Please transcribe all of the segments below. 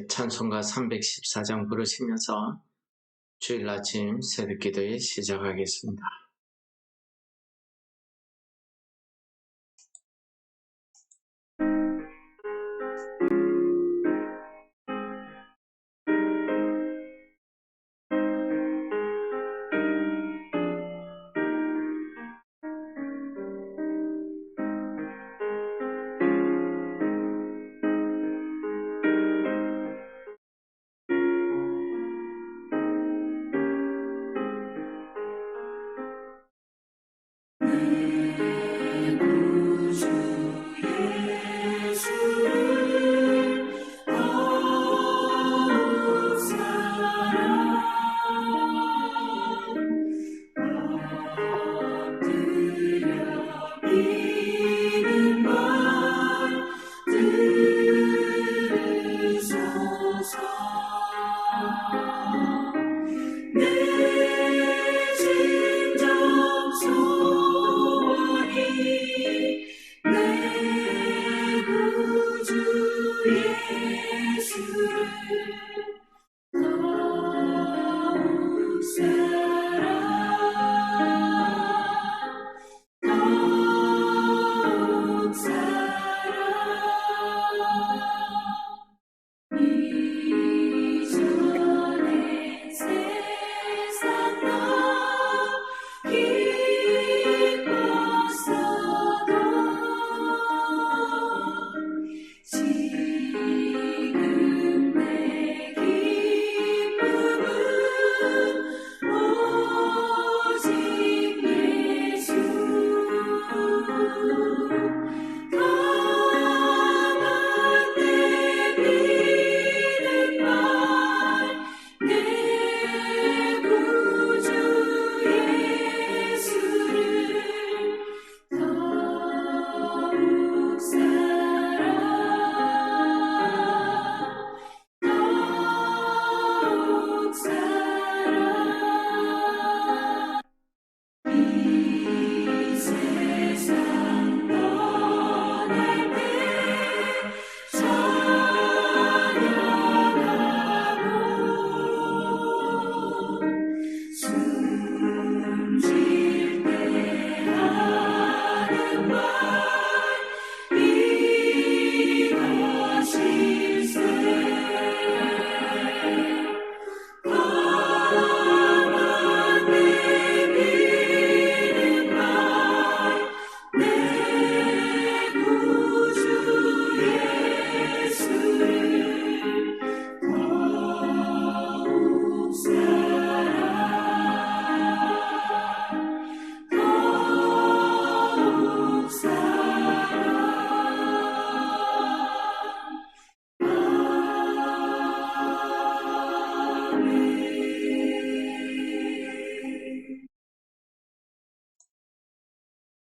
찬송가 314장 부르시면서 주일 아침 새벽기도에 시작하겠습니다.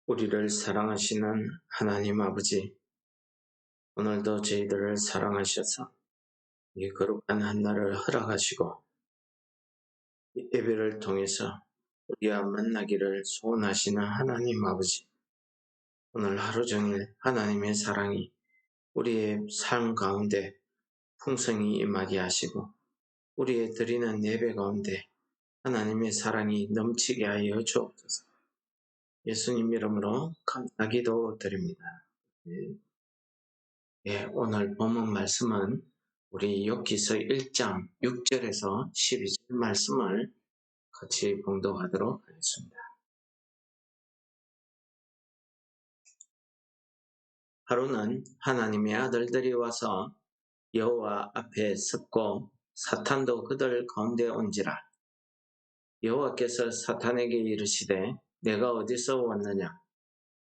우리를 사랑하시는 하나님 아버지, 오늘도 저희들을 사랑하셔서 이 거룩한 한날을 허락하시고 이 예배를 통해서 우리와 만나기를 소원하시는 하나님 아버지, 오늘 하루 종일 하나님의 사랑이 우리의 삶 가운데 풍성히 임하게 하시고 우리의 드리는 예배 가운데 하나님의 사랑이 넘치게 하여 주옵소서. 예수님 이름으로 감사기도 드립니다. 오늘 본문 말씀은 우리 욥기서 1장 6절에서 12절 말씀을 같이 봉독하도록 하겠습니다. 하루는 하나님의 아들들이 와서 여호와 앞에 섰고 사탄도 그들 가운데 온지라. 여호와께서 사탄에게 이르시되 내가 어디서 왔느냐?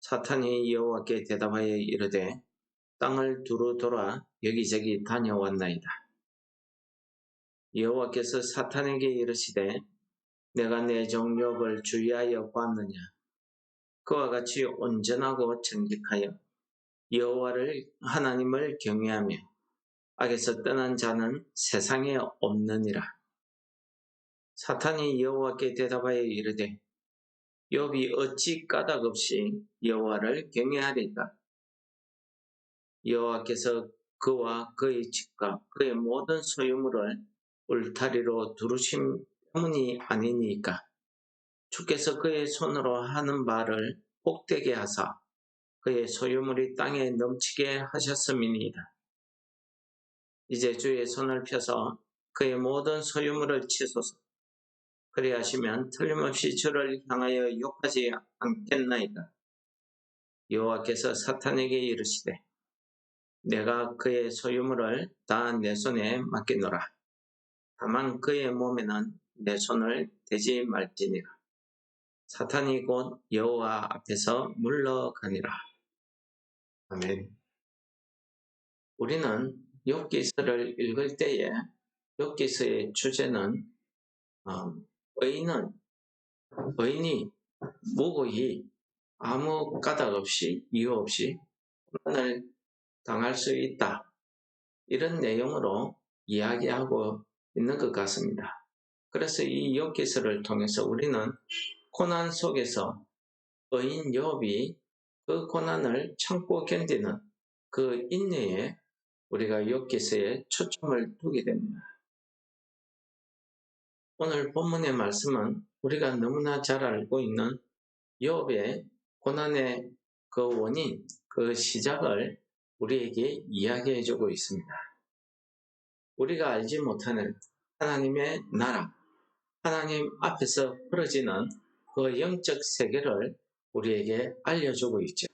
사탄이 여호와께 대답하여 이르되 땅을 두루 돌아 여기저기 다녀왔나이다. 여호와께서 사탄에게 이르시되 내가 내 종 욥을 주의하여 보았느냐? 그와 같이 온전하고 정직하여 여호와를 하나님을 경외하며 악에서 떠난 자는 세상에 없느니라. 사탄이 여호와께 대답하여 이르되 욥이 어찌 까닭없이 여호와를 경외하리까? 여호와께서 그와 그의 집과 그의 모든 소유물을 울타리로 두르심 때문이 아니니까. 주께서 그의 손으로 하는 바를 복되게 하사 그의 소유물이 땅에 넘치게 하셨음이니이다. 이제 주의 손을 펴서 그의 모든 소유물을 치소서. 그리하시면 틀림없이 주를 향하여 욕하지 않겠나이까. 여호와께서 사탄에게 이르시되 내가 그의 소유물을 다 내 손에 맡기노라. 다만 그의 몸에는 내 손을 대지 말지니라. 사탄이 곧 여호와 앞에서 물러가니라. 아멘. 우리는 욥기서를 읽을 때에 욥기서의 주제는 의인이 무고히 아무 까닭 없이 이유 없이 고난을 당할 수 있다. 이런 내용으로 이야기하고 있는 것 같습니다. 그래서 이 욥기서를 통해서 우리는 고난 속에서 의인 욥이 그 고난을 참고 견디는 그 인내에 우리가 욥기서에 초점을 두게 됩니다. 오늘 본문의 말씀은 우리가 너무나 잘 알고 있는 욥의 고난의 그 원인, 그 시작을 우리에게 이야기해 주고 있습니다. 우리가 알지 못하는 하나님의 나라, 하나님 앞에서 벌어지는 그 영적 세계를 우리에게 알려주고 있죠.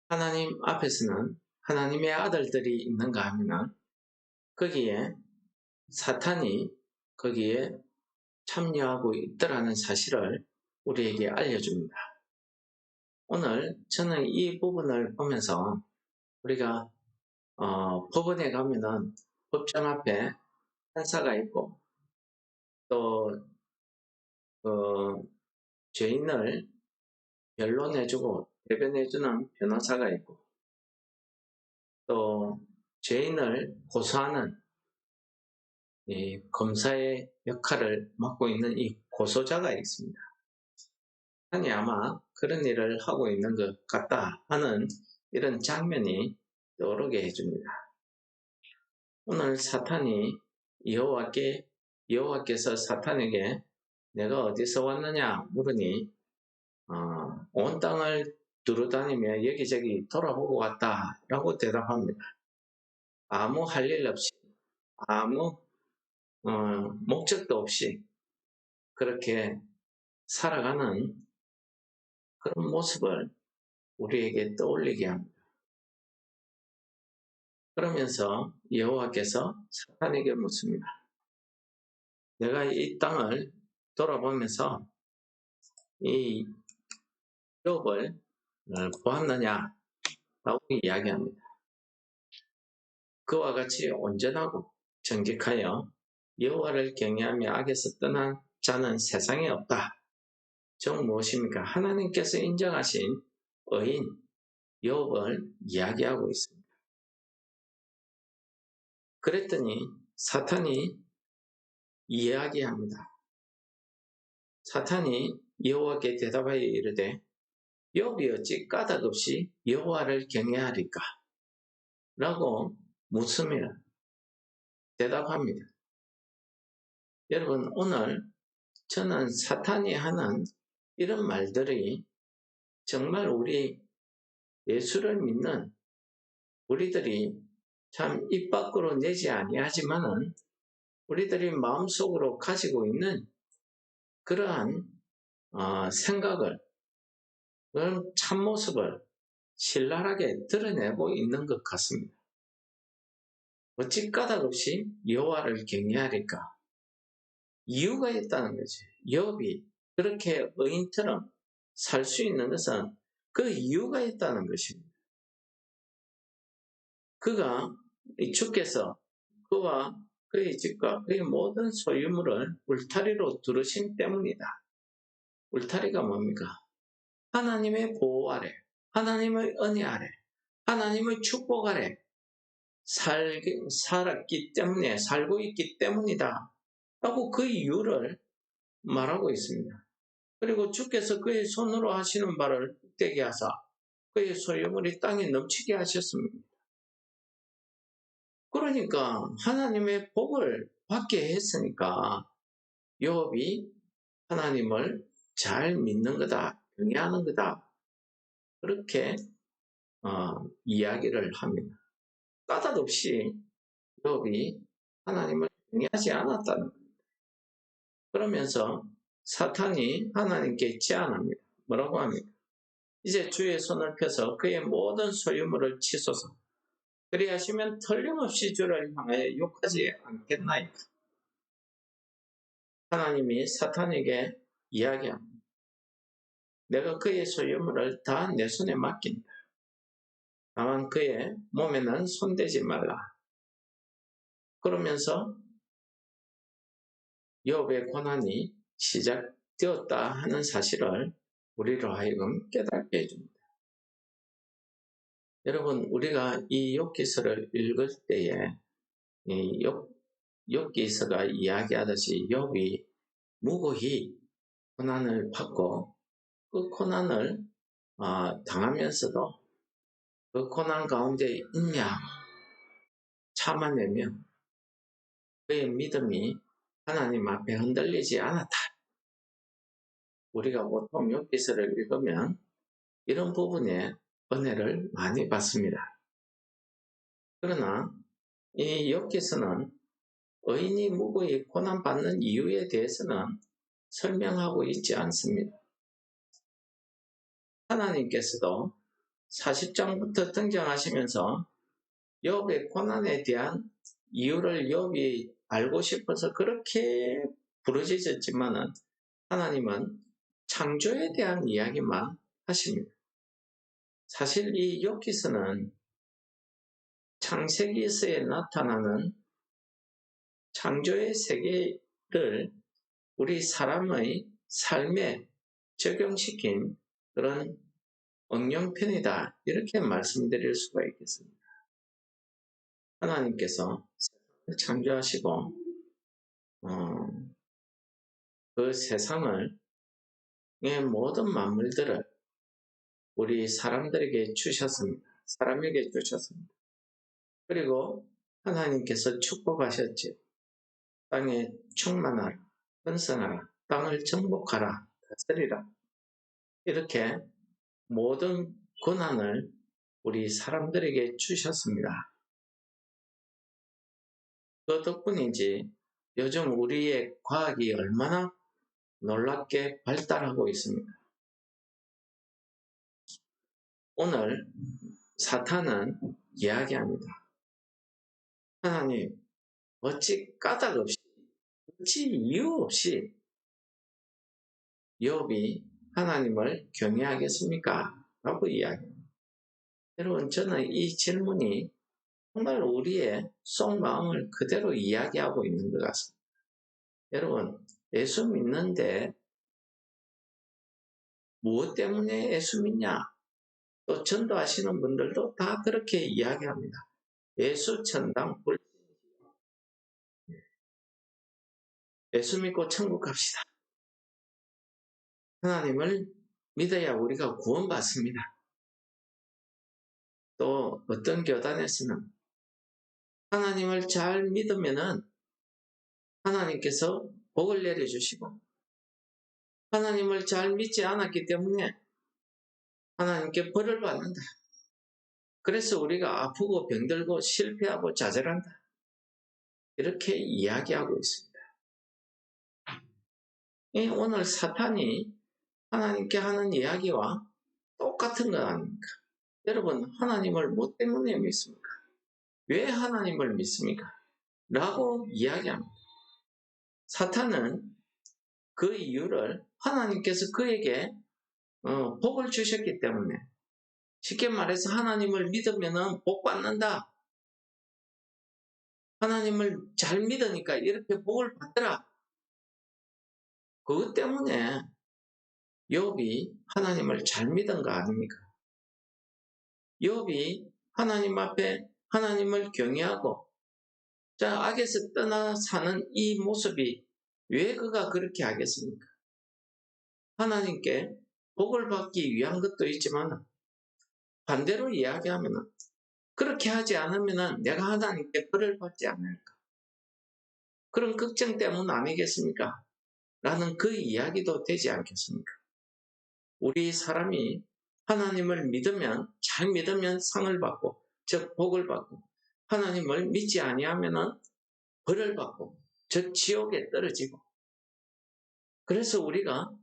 하나님 앞에서는 하나님의 아들들이 있는가 하면 거기에 사탄이 거기에 참여하고 있더라는 사실을 우리에게 알려줍니다. 오늘 저는 이 부분을 보면서 우리가 법원에 가면은 법정 앞에 판사가 있고 또 죄인을 변론해주고 대변해주는 변호사가 있고 또 죄인을 고소하는 이 검사의 역할을 맡고 있는 이 고소자가 있습니다. 아니 아마 그런 일을 하고 있는 것 같다 하는 이런 장면이 떠오르게 해줍니다. 오늘 사탄이 여호와께서 사탄에게 내가 어디서 왔느냐 물으니 온 땅을 두루다니며 여기저기 돌아보고 왔다라고 대답합니다. 아무 할 일 없이 아무 목적도 없이 그렇게 살아가는 그런 모습을 우리에게 떠올리게 합니다. 그러면서 여호와께서 사탄에게 묻습니다. 내가 이 땅을 돌아보면서 이 욥을 보았느냐? 라고 이야기합니다. 그와 같이 온전하고 정직하여 여호와를 경외하며 악에서 떠난 자는 세상에 없다. 즉 무엇입니까? 하나님께서 인정하신 의인 욥을 이야기하고 있습니다. 그랬더니 사탄이 이야기합니다. 사탄이 여호와께 대답하여 이르되 욥이 어찌 까닭 없이 여호와를 경외하리까? 라고 묻으며 대답합니다. 여러분 오늘 저는 사탄이 하는 이런 말들이 정말 우리 예수를 믿는 우리들이 참 입 밖으로 내지 아니하지만은 우리들이 마음속으로 가지고 있는 그러한 생각을 그런 참모습을 신랄하게 드러내고 있는 것 같습니다. 어찌 까닭 없이 여호와를 경외하리까? 이유가 있다는 거지. 욥이 그렇게 의인처럼 살 수 있는 것은 그 이유가 있다는 것입니다. 주께서 그와 그의 집과 그의 모든 소유물을 울타리로 두르신 때문이다. 울타리가 뭡니까? 하나님의 보호 아래, 하나님의 은혜 아래, 하나님의 축복 아래 살고 있기 때문이다. 라고 그 이유를 말하고 있습니다. 그리고 주께서 그의 손으로 하시는 바를 되게 하사 그의 소유물이 땅에 넘치게 하셨습니다. 그러니까 하나님의 복을 받게 했으니까 욥이 하나님을 잘 믿는 거다, 경외하는 거다, 그렇게 이야기를 합니다. 까닭없이 욥이 하나님을 경외하지 않았다는 겁니다. 그러면서 사탄이 하나님께 제안합니다. 뭐라고 합니까? 이제 주의 손을 펴서 그의 모든 소유물을 치소서. 그리하시면 틀림없이 주를 향하여 욕하지 않겠나이까. 하나님이 사탄에게 이야기합니다. 내가 그의 소유물을 다 내 손에 맡긴다. 다만 그의 몸에는 손대지 말라. 그러면서 욥의 고난이 시작되었다 하는 사실을 우리로 하여금 깨닫게 해줍니다. 여러분, 우리가 이 욥기서를 읽을 때에 이 욥기서가 이야기하듯이 욥이 무고히 고난을 받고 그 고난을 당하면서도 그 고난 가운데 있냐 참아내며 그의 믿음이 하나님 앞에 흔들리지 않았다. 우리가 보통 욥기서를 읽으면 이런 부분에 은혜를 많이 받습니다. 그러나 이 욥기서는 의인이 무고히 고난받는 이유에 대해서는 설명하고 있지 않습니다. 하나님께서도 40장부터 등장하시면서 욥의 고난에 대한 이유를 욥이 알고 싶어서 그렇게 부르짖었지만은 하나님은 창조에 대한 이야기만 하십니다. 사실 이 욥기서는 창세기서에 나타나는 창조의 세계를 우리 사람의 삶에 적용시킨 그런 응용편이다, 이렇게 말씀드릴 수가 있겠습니다. 하나님께서 세상을 창조하시고 그 세상의 모든 만물들을 우리 사람들에게 주셨습니다. 사람에게 주셨습니다. 그리고 하나님께서 축복하셨지요. 땅에 충만하라, 번성하라, 땅을 정복하라, 다스리라. 이렇게 모든 권한을 우리 사람들에게 주셨습니다. 그 덕분인지 요즘 우리의 과학이 얼마나 놀랍게 발달하고 있습니다. 오늘 사탄은 이야기합니다. 하나님, 어찌 까닭 없이, 어찌 이유 없이 욥이 하나님을 경외하겠습니까? 라고 이야기합니다. 여러분, 저는 이 질문이 정말 우리의 속마음을 그대로 이야기하고 있는 것 같습니다. 여러분, 예수 믿는데 무엇 때문에 예수 믿냐? 또 전도하시는 분들도 다 그렇게 이야기합니다. 예수 천당 불, 예수 믿고 천국 갑시다. 하나님을 믿어야 우리가 구원받습니다. 또 어떤 교단에서는 하나님을 잘 믿으면은 하나님께서 복을 내려주시고, 하나님을 잘 믿지 않았기 때문에 하나님께 벌을 받는다. 그래서 우리가 아프고 병들고 실패하고 좌절한다. 이렇게 이야기하고 있습니다. 오늘 사탄이 하나님께 하는 이야기와 똑같은 것 아닙니까? 여러분, 하나님을 뭐 때문에 믿습니까? 왜 하나님을 믿습니까? 라고 이야기합니다. 사탄은 그 이유를 하나님께서 그에게 복을 주셨기 때문에, 쉽게 말해서 하나님을 믿으면 복 받는다. 하나님을 잘 믿으니까 이렇게 복을 받더라. 그것 때문에 욥이 하나님을 잘 믿은 거 아닙니까? 욥이 하나님 앞에 하나님을 경외하고 악에서 떠나 사는 이 모습이 왜 그가 그렇게 하겠습니까? 하나님께 복을 받기 위한 것도 있지만 반대로 이야기하면 그렇게 하지 않으면 내가 하나님께 벌을 받지 않을까? 그런 걱정 때문 아니겠습니까? 라는 그 이야기도 되지 않겠습니까? 우리 사람이 하나님을 믿으면, 잘 믿으면 상을 받고, 즉 복을 받고, 하나님을 믿지 아니하면 벌을 받고, 즉 지옥에 떨어지고. 그래서 우리가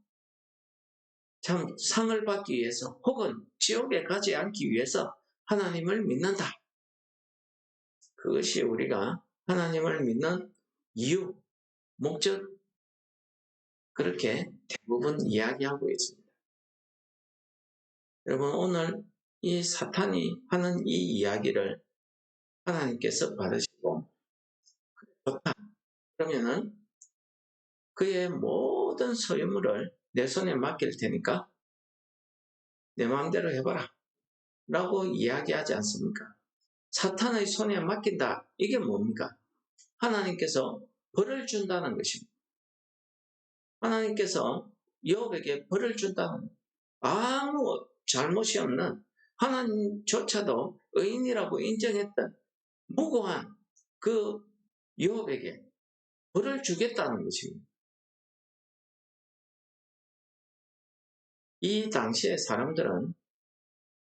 참 상을 받기 위해서 혹은 지옥에 가지 않기 위해서 하나님을 믿는다. 그것이 우리가 하나님을 믿는 이유, 목적, 그렇게 대부분 이야기하고 있습니다. 여러분, 오늘 이 사탄이 하는 이 이야기를 하나님께서 받으시고, 좋다. 그러면은 그의 모든 소유물을 내 손에 맡길 테니까 내 마음대로 해봐라. 라고 이야기하지 않습니까? 사탄의 손에 맡긴다. 이게 뭡니까? 하나님께서 벌을 준다는 것입니다. 하나님께서 욥에게 벌을 준다는, 아무 잘못이 없는, 하나님조차도 의인이라고 인정했던 무고한 그 욥에게 벌을 주겠다는 것입니다. 이 당시의 사람들은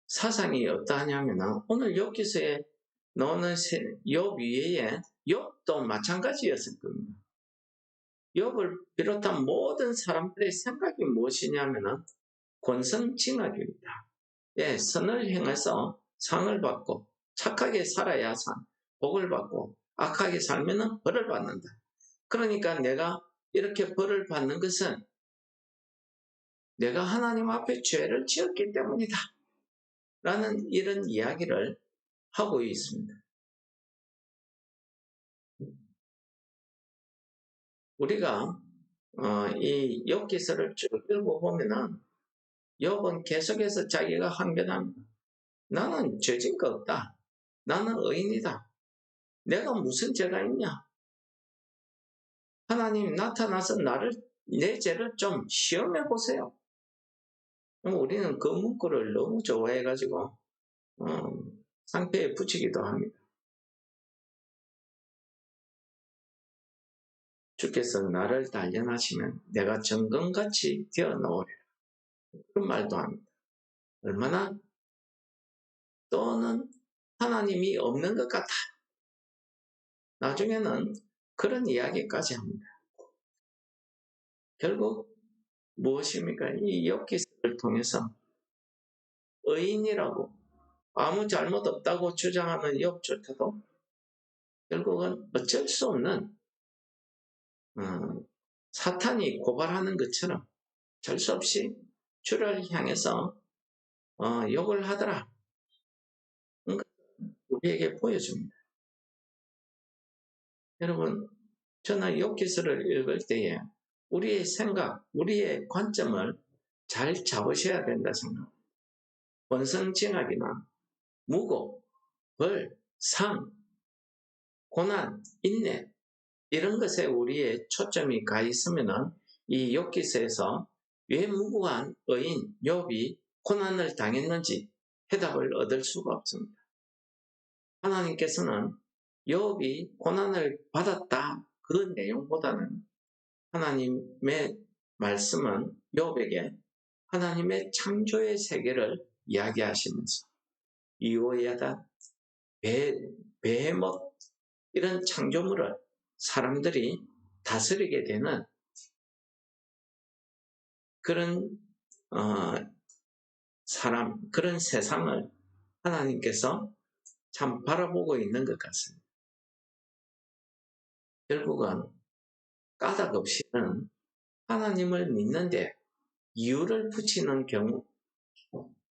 사상이 어떠하냐면, 오늘 욥기서에 나오는 욥 위에 욥도 마찬가지였을 겁니다. 욥을 비롯한 모든 사람들의 생각이 무엇이냐면 권선징악입니다. 예, 선을 행해서 상을 받고 착하게 살아야 복을 받고 악하게 살면 벌을 받는다. 그러니까 내가 이렇게 벌을 받는 것은 내가 하나님 앞에 죄를 지었기 때문이다. 라는 이런 이야기를 하고 있습니다. 우리가 이 욥기서를 쭉 읽어보면은 욥은 계속해서 자기가 항변합니다. 나는 죄진 거 없다. 나는 의인이다. 내가 무슨 죄가 있냐? 하나님 나타나서 내 죄를 좀 시험해 보세요. 우리는 그 문구를 너무 좋아해가지고 상표에 붙이기도 합니다. 주께서 나를 단련하시면 내가 정금같이 되어 놓으리라. 그런 말도 합니다. 얼마나 또는 하나님이 없는 것 같아. 나중에는 그런 이야기까지 합니다. 결국 무엇입니까? 이 욥기서를 통해서 의인이라고 아무 잘못 없다고 주장하는 욥조차도 결국은 어쩔 수 없는 사탄이 고발하는 것처럼 어쩔 수 없이 주를 향해서 욕을 하더라. 우리에게 보여줍니다. 여러분, 저는 욥기서를 읽을 때에 우리의 생각, 우리의 관점을 잘 잡으셔야 된다 생각합니다. 권선징악이나 무고, 벌, 상, 고난, 인내 이런 것에 우리의 초점이 가 있으면 이 욥기서에서 왜 무고한 의인 욥이 고난을 당했는지 해답을 얻을 수가 없습니다. 하나님께서는 욥이 고난을 받았다 그 내용보다는 하나님의 말씀은 욥에게 하나님의 창조의 세계를 이야기하시면서 이오야다, 베헤못 이런 창조물을 사람들이 다스리게 되는 그런 그런 세상을 하나님께서 참 바라보고 있는 것 같습니다. 결국은 까닭 없이는 하나님을 믿는데 이유를 붙이는 경우,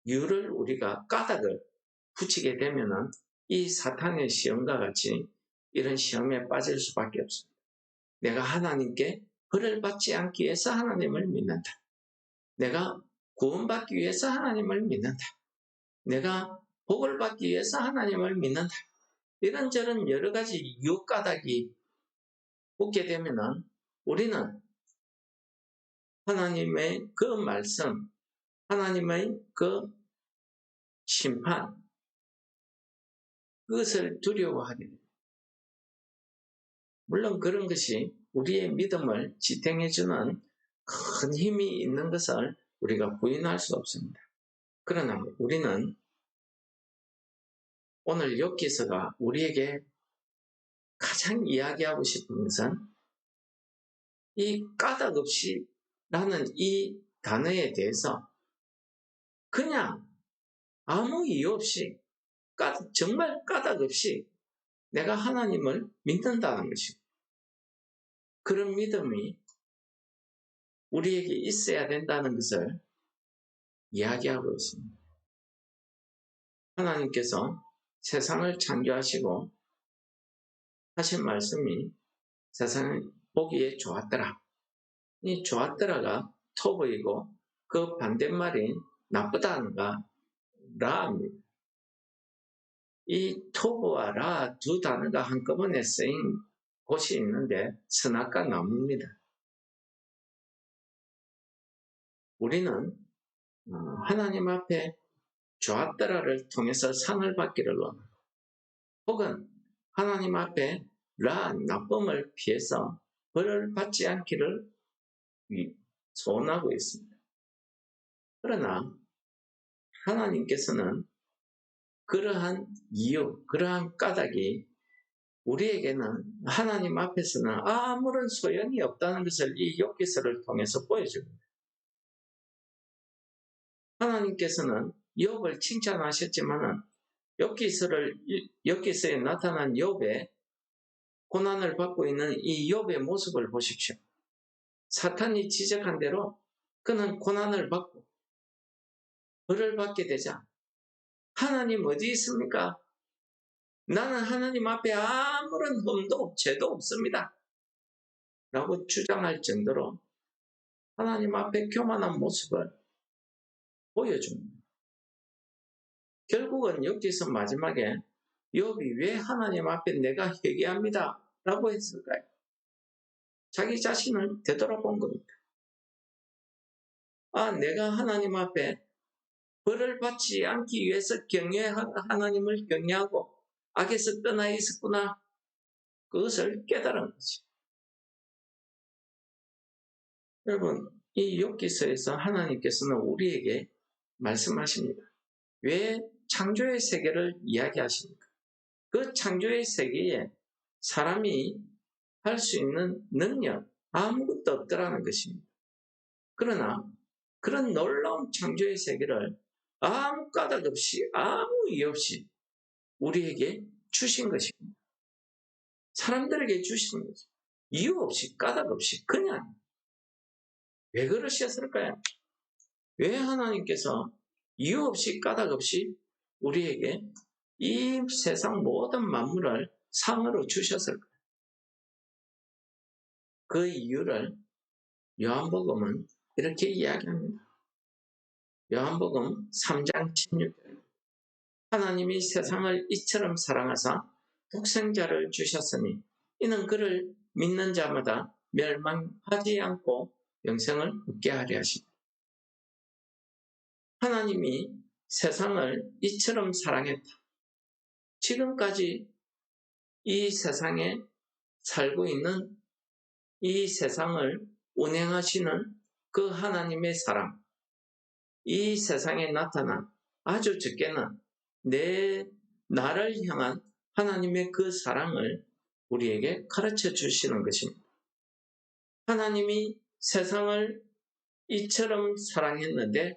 이유를 우리가 까닭을 붙이게 되면은 이 사탄의 시험과 같이 이런 시험에 빠질 수밖에 없습니다. 내가 하나님께 벌을 받지 않기 위해서 하나님을 믿는다. 내가 구원받기 위해서 하나님을 믿는다. 내가 복을 받기 위해서 하나님을 믿는다. 이런저런 여러 가지 이유 까닭이 붙게 되면은 우리는 하나님의 그 말씀, 하나님의 그 심판, 그것을 두려워하게 됩니다. 물론 그런 것이 우리의 믿음을 지탱해주는 큰 힘이 있는 것을 우리가 부인할 수 없습니다. 그러나 우리는 오늘 욥기서가 우리에게 가장 이야기하고 싶은 것은 이 까닭없이 라는 이 단어에 대해서 그냥 아무 이유 없이 정말 까닭없이 내가 하나님을 믿는다는 것이고, 그런 믿음이 우리에게 있어야 된다는 것을 이야기하고 있습니다. 하나님께서 세상을 창조하시고 하신 말씀이 세상을 보기에 좋았더라. 이 좋았더라가 토브이고 그 반대말인 나쁘다는가 라입니다. 이 토브와 라 두 단어가 한꺼번에 쓰인 곳이 있는데 선악과 나무입니다. 우리는 하나님 앞에 좋았더라를 통해서 상을 받기를 원합니다. 혹은 하나님 앞에 라 나쁨을 피해서 벌을 받지 않기를 소원하고 있습니다. 그러나 하나님께서는 그러한 이유, 그러한 까닭이 우리에게는 하나님 앞에서는 아무런 소용이 없다는 것을 이 욥기서를 통해서 보여줍니다. 하나님께서는 욥을 칭찬하셨지만은 욥기서에 나타난 욥의 고난을 받고 있는 이 욥의 모습을 보십시오. 사탄이 지적한 대로 그는 고난을 받고 벌을 받게 되자 하나님 어디 있습니까? 나는 하나님 앞에 아무런 흠도 죄도 없습니다. 라고 주장할 정도로 하나님 앞에 교만한 모습을 보여줍니다. 결국은 여기서 마지막에 욥이 왜 하나님 앞에 내가 회개합니다 라고 했을까요? 자기 자신을 되돌아본 겁니다. 내가 하나님 앞에 벌을 받지 않기 위해서 하나님을 경외하고 악에서 떠나 있었구나. 그것을 깨달은 거죠. 여러분, 이 욥기서에서 하나님께서는 우리에게 말씀하십니다. 왜 창조의 세계를 이야기하십니까? 그 창조의 세계에 사람이 할 수 있는 능력 아무것도 없더라는 것입니다. 그러나 그런 놀라운 창조의 세계를 아무 까닭 없이 아무 이유 없이 우리에게 주신 것입니다. 사람들에게 주신 것입니다. 이유 없이 까닭 없이 그냥. 왜 그러셨을까요? 왜 하나님께서 이유 없이 까닭 없이 우리에게 이 세상 모든 만물을 상으로 주셨을까요? 그 이유를 요한복음은 이렇게 이야기합니다. 요한복음 3장 16절. 하나님이 세상을 이처럼 사랑하사 독생자를 주셨으니 이는 그를 믿는 자마다 멸망하지 않고 영생을 얻게 하려 하십니다. 하나님이 세상을 이처럼 사랑했다. 지금까지 이 세상에 살고 있는 이 세상을 운행하시는 그 하나님의 사랑, 이 세상에 나타난 아주 적게는 나를 향한 하나님의 그 사랑을 우리에게 가르쳐 주시는 것입니다. 하나님이 세상을 이처럼 사랑했는데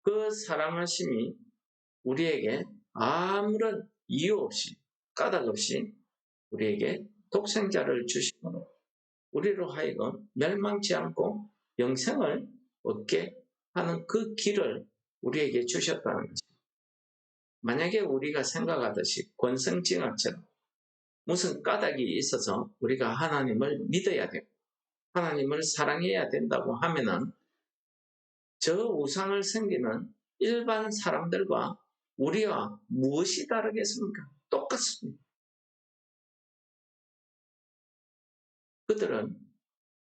그 사랑하심이 우리에게 아무런 이유 없이 까닭 없이 우리에게 독생자를 주심으로 우리로 하여금 멸망치 않고 영생을 얻게 하는 그 길을 우리에게 주셨다는 것입니다. 만약에 우리가 생각하듯이 권성징악처럼 무슨 까닭이 있어서 우리가 하나님을 믿어야 되고 하나님을 사랑해야 된다고 하면은 저 우상을 섬기는 일반 사람들과 우리와 무엇이 다르겠습니까? 똑같습니다. 그들은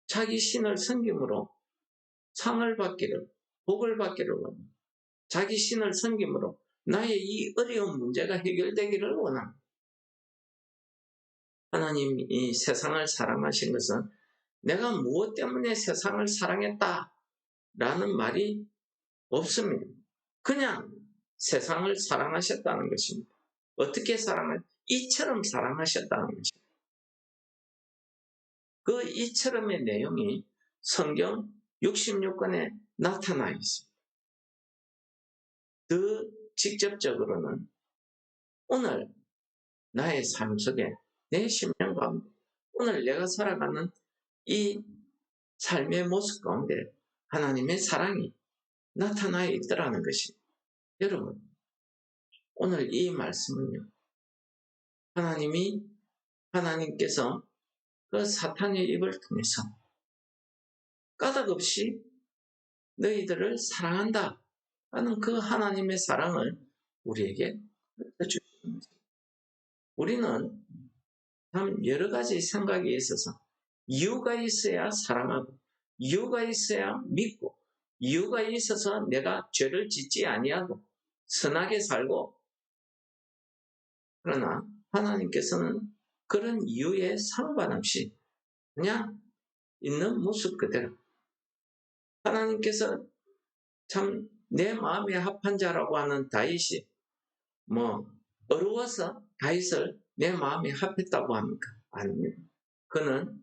자기 신을 섬김으로 상을 받기를, 복을 받기를 원합니다. 자기 신을 섬김으로 나의 이 어려운 문제가 해결되기를 원합니다. 하나님이 이 세상을 사랑하신 것은 내가 무엇 때문에 세상을 사랑했다 라는 말이 없습니다. 그냥 세상을 사랑하셨다는 것입니다. 어떻게 이처럼 사랑하셨다는 것입니다. 그 이처럼의 내용이 성경 66권에 나타나 있습니다. 더 직접적으로는 오늘 나의 삶 속에 내 심령 가운데 오늘 내가 살아가는 이 삶의 모습 가운데 하나님의 사랑이 나타나 있더라는 것입니다. 여러분, 오늘 이 말씀은요, 하나님께서 그 사탄의 입을 통해서 까닭없이 너희들을 사랑한다 라는 그 하나님의 사랑을 우리에게 주시는 것입니다. 우리는 참 여러 가지 생각에 있어서 이유가 있어야 사랑하고 이유가 있어야 믿고 이유가 있어서 내가 죄를 짓지 아니하고 선하게 살고, 그러나 하나님께서는 그런 이유에 상관없이 그냥 있는 모습 그대로 하나님께서 참 내 마음에 합한 자라고 하는 다윗이 어려워서 다윗을 내 마음에 합했다고 합니까? 아닙니다. 그는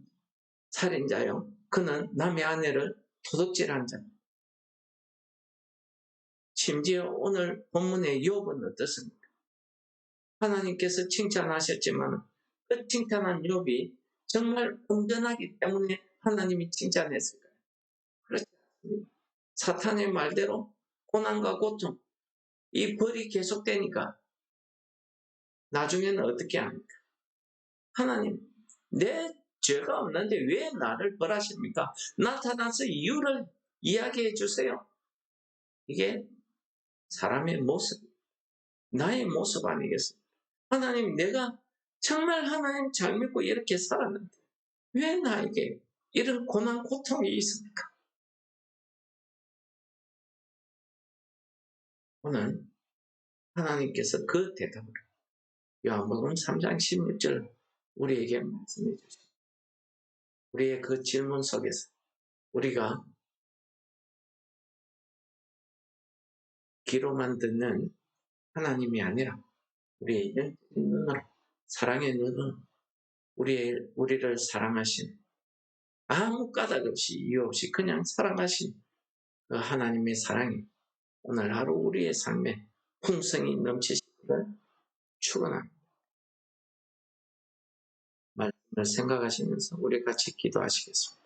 살인자요. 그는 남의 아내를 도둑질한 자. 심지어 오늘 본문의 욥은 어떻습니까? 하나님께서 칭찬하셨지만 그 칭찬한 욥이 정말 온전하기 때문에 하나님이 칭찬했을까요? 그렇지 않습니다. 사탄의 말대로 고난과 고통, 이 벌이 계속되니까 나중에는 어떻게 합니까? 하나님, 내 죄가 없는데 왜 나를 벌하십니까? 나타나서 이유를 이야기해 주세요. 이게 사람의 모습, 나의 모습 아니겠습니까? 하나님, 내가 정말 하나님 잘 믿고 이렇게 살았는데 왜 나에게 이런 고난, 고통이 있습니까? 오늘 하나님께서 그 대답을 요한복음 3장 16절 우리에게 말씀해 주십니다. 우리의 그 질문 속에서 우리가 귀로만 듣는 하나님이 아니라 우리의 영적인 눈으로, 사랑의 눈으로 우리를 사랑하신, 아무 까닭 없이 이유 없이 그냥 사랑하신 그 하나님의 사랑이 오늘 하루 우리의 삶에 풍성이 넘치시기를 축원합니다. 말씀을 생각하시면서 우리 같이 기도하시겠습니다.